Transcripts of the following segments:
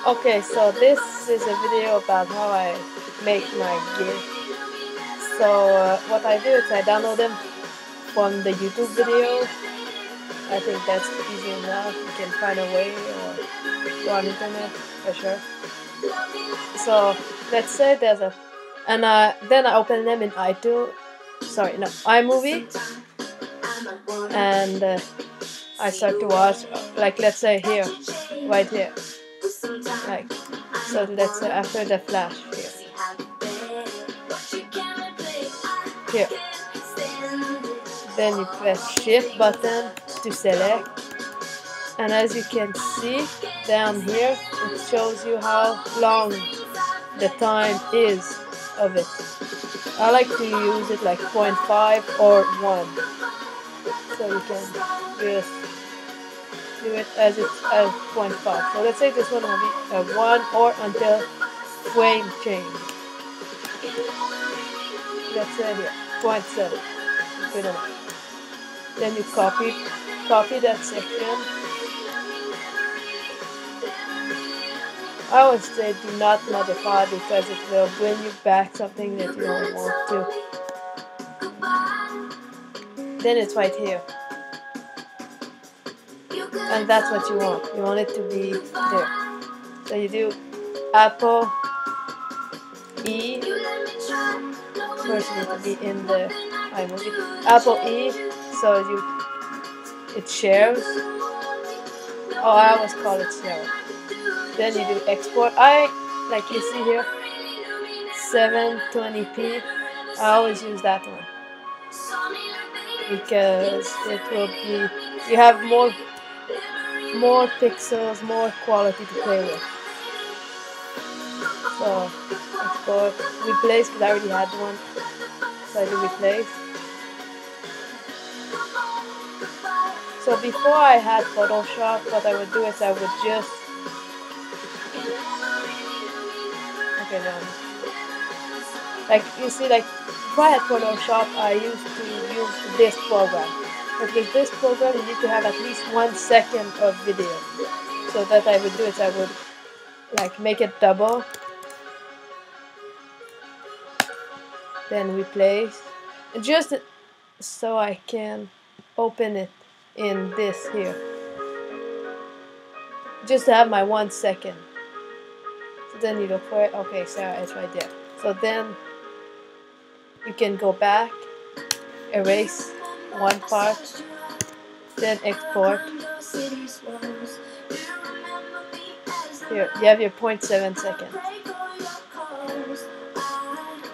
Okay, so this is a video about how I make my GIF. So what I do is I download them from the YouTube video. I think that's easy enough. You can find a way or go on internet for sure. So let's say there's a, and then I open them in iMovie, and I start to watch. Like let's say here, right here, like so. Let's say after the flash here. Then you press shift button to select, and as you can see down here it shows you how long the time is of it. I like to use it like 0.5 or 1, so you can just do it as it's as 0.5. So let's say this one will be a 1 or until frame change. Let's say here 0.7. Good enough. Then you copy that section. I always say do not modify because it will bring you back something that you don't want to. Then it's right here. And that's what you want. You want it to be there. So you do Apple E. First you need to be in the iMovie. Apple E, so it shares. Oh, I always call it share. Then you do export. Like you see here, 720p. I always use that one because it will be, you have more pixels, more quality to play with. So export, replace, because I already had one, so I do replace. So before I had Photoshop, what I would do is I would just, okay then, like you see, like before I had Photoshop, I used to use this program. But with this program, you need to have at least 1 second of video. So that I would do is I would like make it double, then replace, just so I can open it in this here, just to have my 1 second. So then you look for it. Okay, so it's right there. So then you can go back, erase one part, then export. Here you have your 0.7 seconds.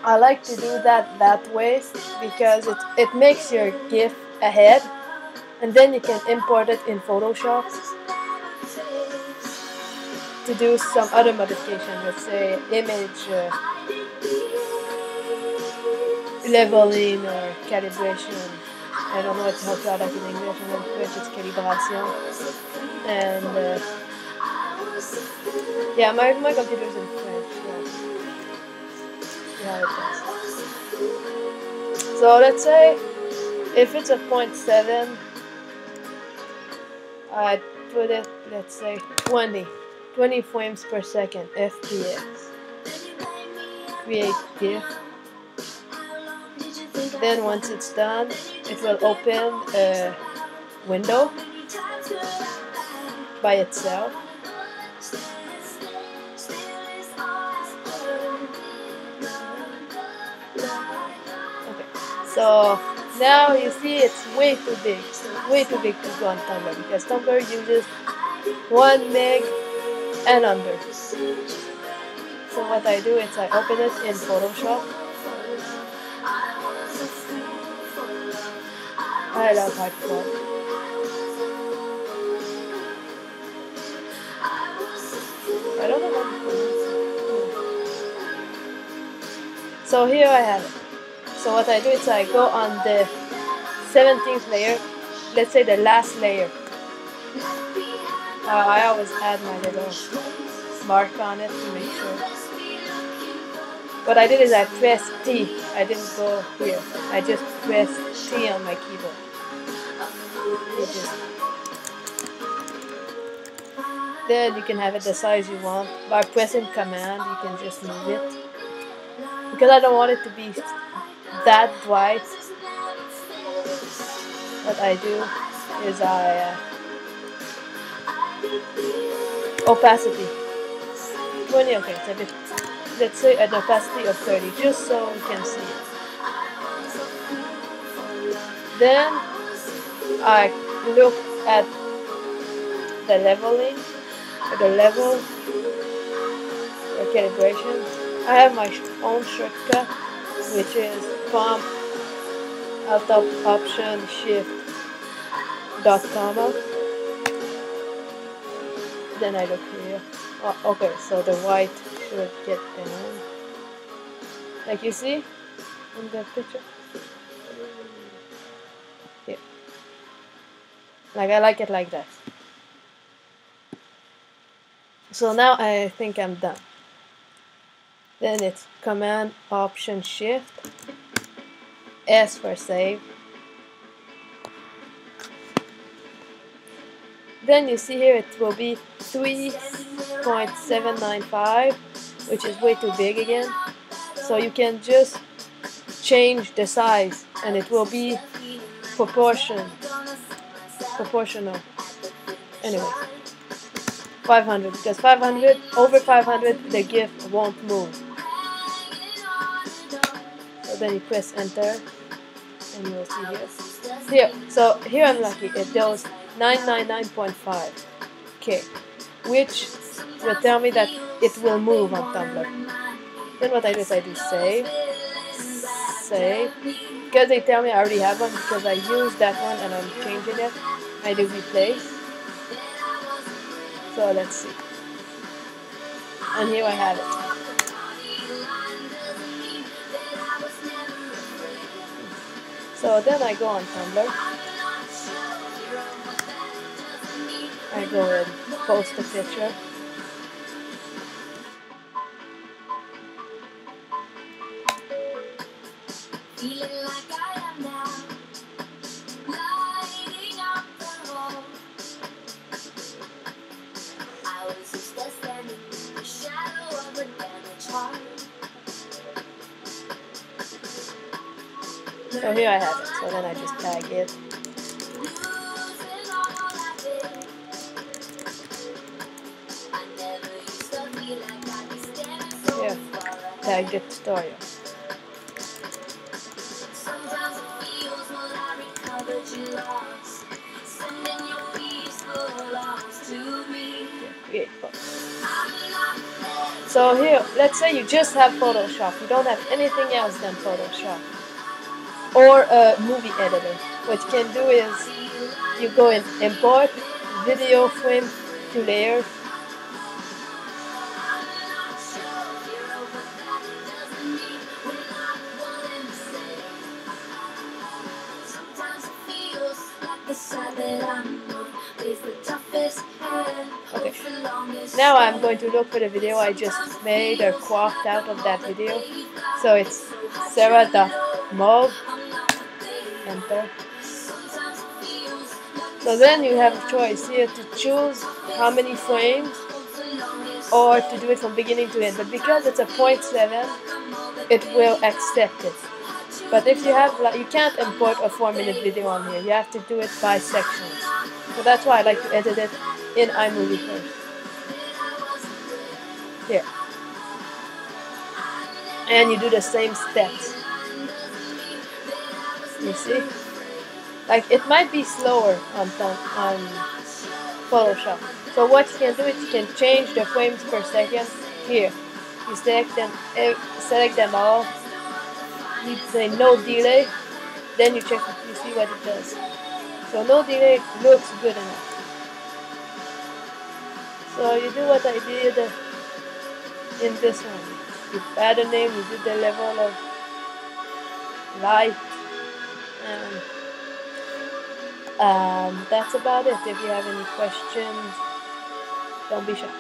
I like to do that way because it makes your GIF ahead, and then you can import it in Photoshop to do some other modification. Let's say image leveling or calibration. I don't know how to call that in English, and in French it's calibration. And yeah, my computer's in French. Yeah, it does. So let's say if it's a 0.7, I put it, let's say 20 frames per second, FPS. Create GIF. Then once it's done, it will open a window by itself. Okay, so now you see it's way too big. Way too big to go on Tumblr because Tumblr uses 1 meg and under. So what I do is I open it in Photoshop. I love hardcore. I don't know what to do. So here I have it. So what I do is I go on the 17th layer, let's say the last layer. I always add my little mark on it to make sure. What I did is I pressed T. I didn't go here. I just pressed T on my keyboard. Then you can have it the size you want. By pressing command, you can just move it. Because I don't want it to be that bright, what I do is opacity 20. Okay, it's a bit, let's say an opacity of 30, just so we can see it. Then I look at the leveling, the level, the calibration. I have my own shortcut, which is comp alt option shift dot comma. Then I look here. Oh, okay, so the white should get down, like you see in the picture. Here, like I like it like that. So now I think I'm done. Then it's command option shift S for save. Then you see here it will be 3.795, which is way too big again. So you can just change the size and it will be proportional. Anyway, 500, because 500, over 500 the GIF won't move. So then you press enter and you'll see here. So here I'm lucky, it does 999.5K, which will tell me that it will move on Tumblr. Then what I do is I do save, because they tell me I already have one because I used that one and I'm changing it. I do replace. So let's see. And here I have it. So then I go on Tumblr. I go and post a picture. Feeling like I am now, lighting up the hall. I was just standing in the shadow of a damaged heart. So here I have it. So then I just tag it. Here, tag the tutorial. So here, let's say you just have Photoshop, you don't have anything else than Photoshop, or a movie editor. What you can do is you go and import video frame to layers. Okay, now I'm going to look for the video I just made or cropped out of that video. So it's Sarah.mov. Enter. So then you have a choice here to choose how many frames or to do it from beginning to end. But because it's a 0.7, it will accept it. But if you have, like, you can't import a 4-minute video on here. You have to do it by sections. So that's why I like to edit it in iMovie first. Here. And you do the same steps. You see? Like, it might be slower on Photoshop. So what you can do is you can change the frames per second. Here. You select them all. You say no delay, then you check, you see what it does. So no delay looks good enough. So you do what I did in this one. You add a name, you do the level of light, and that's about it. If you have any questions, don't be shy.